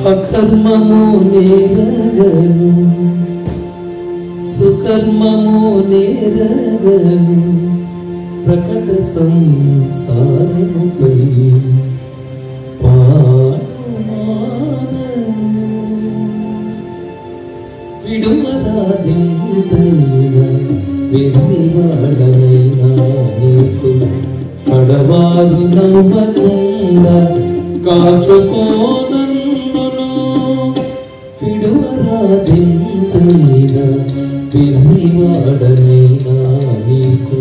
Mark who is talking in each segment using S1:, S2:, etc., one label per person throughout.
S1: అకర్మము నేరగను సుకర్మము నేరగను ప్రకట సంసారముపై విడుమరాదింతైనా వెర్రివాడనైనా నీకు కడవారు నవ్వకుండా కాచుకోనందును విడుమరాదింతైనా వెర్రివాడనైనా నీకు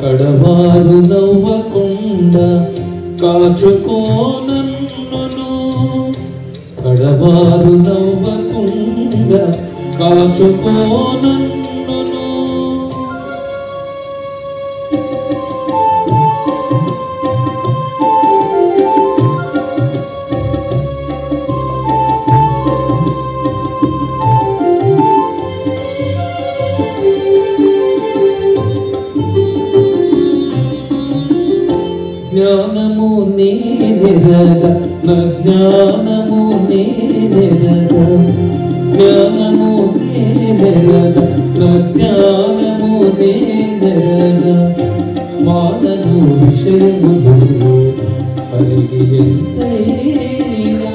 S1: కడవారు నవ్వకుండా కాచుకోనందును కడవారు నవ్వకుండా కాచుకోనందును జ్ఞానము నేనెరగ నా జ్ఞానము నేనెరగ జ్ఞానము నేనెరగ నా జ్ఞానము నేనెరగ మానను విషయములు పరిగి ఎంతైనా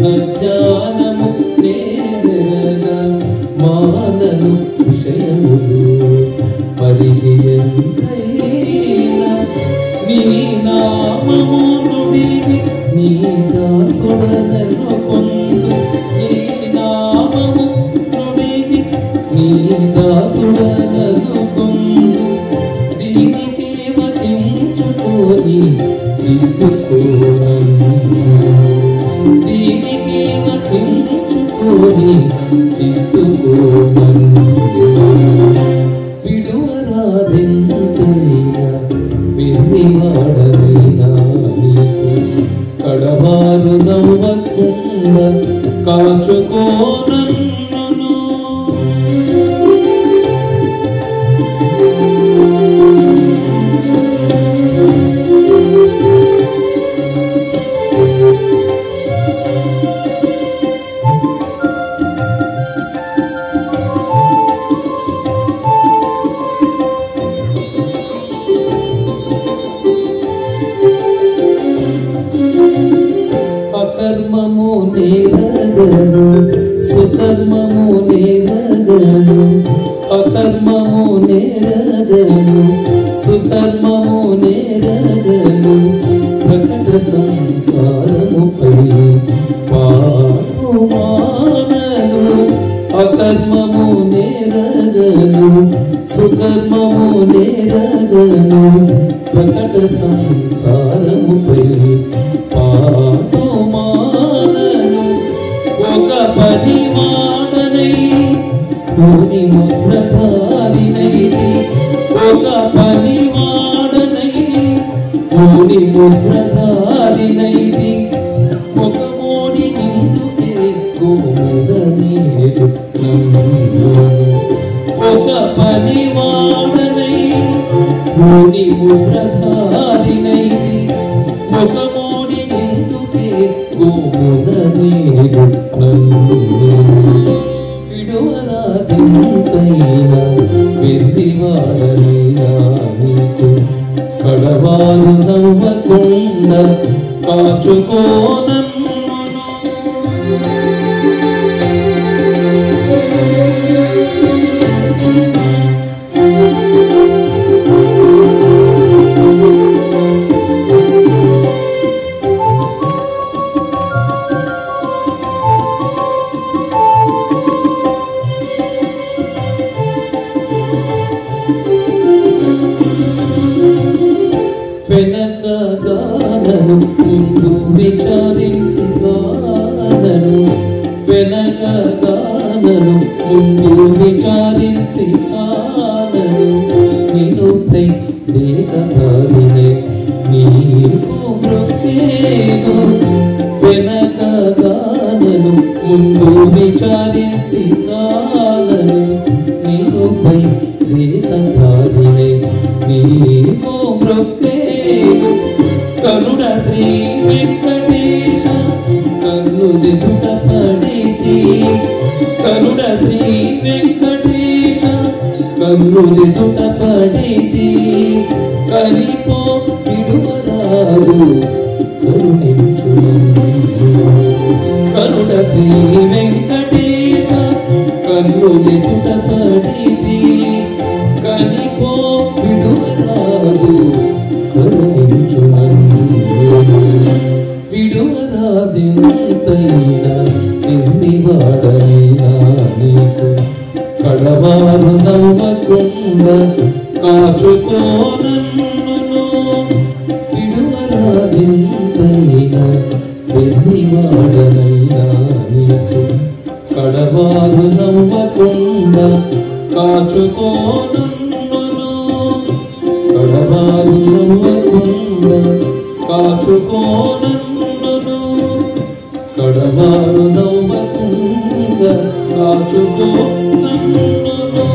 S1: నా జ్ఞానము నేనెరగ మానను విషయములు పరిగి ఎంతైనా నీ నామము నుడిగి నీ దాసుడనను పొందు నీ నామము నుడిగి నీ దాసుడనను పొందు దీనికి వహించుకొని దిద్దుకోనను దీనికి వహించుకొని దిద్దుకోనను విడువరాదెంతైనా వెర్రివాడనైనా నీకు కడవారు నవ్వకుండా కాచుకోనందును అకర్మము నేరగను సుకర్మము నేరగను అకర్మము నేరగను సుకర్మము నేరగను ప్రకట సంసారముపై పాటుమానను అకర్మము నేరగను సుకర్మము నేరగను ప్రకట సంసారముపై పాటుమానను ఒక పనివాడనై భూమి ముద్రధారినైది ఒక పనివాడనై భూమి ముద్రధారినైది ఒక మోడి ఇందుకే గోముడనేడు ఒక పనివాడనై భూమి ముద్రధారినైది ఒక మోడి ఇందుకే గోముడనేడు విడువరాదింతైనా వెర్రివాడనైనా నీకు కడవారు నవ్వకుండా కాచుకోనను వెనకగానను ముందు విచారించి గానను వెనకగానను ముందు విచారించి గానను నిన్ను దేహధారినే నీకు మృక్కేను వెనకగానను ముందు విచారించి గానను నిన్ను దేహధారినే నీకు మృక్కేను కరుణ శ్రీ శ్రీ వెంకటేశ కన్నులెదుట పడితి కరుణ శ్రీ వెంకటేశ కన్నులెదుట పడితి కనిపో విడువరాదు కరుణించు కరుణ శ్రీ వెంకటేశ కన్నులెదుట పడితి కనిపో విడువరాదు కరుణించు విడువరాదెంతైనా ఎన్నివాడైనా నీకు కడవారు నవ్వకుండా కాచుకోనన్నును విడువరాదెంతైనా ఎన్నివాడనైనా నీకు కడవారు నవ్వకుండా కాచుకోనన్నును కడవారు నవ్వకుండా కాచుకోనన్నును కడవారు నవ్వకుండా కాచుకోనన్నును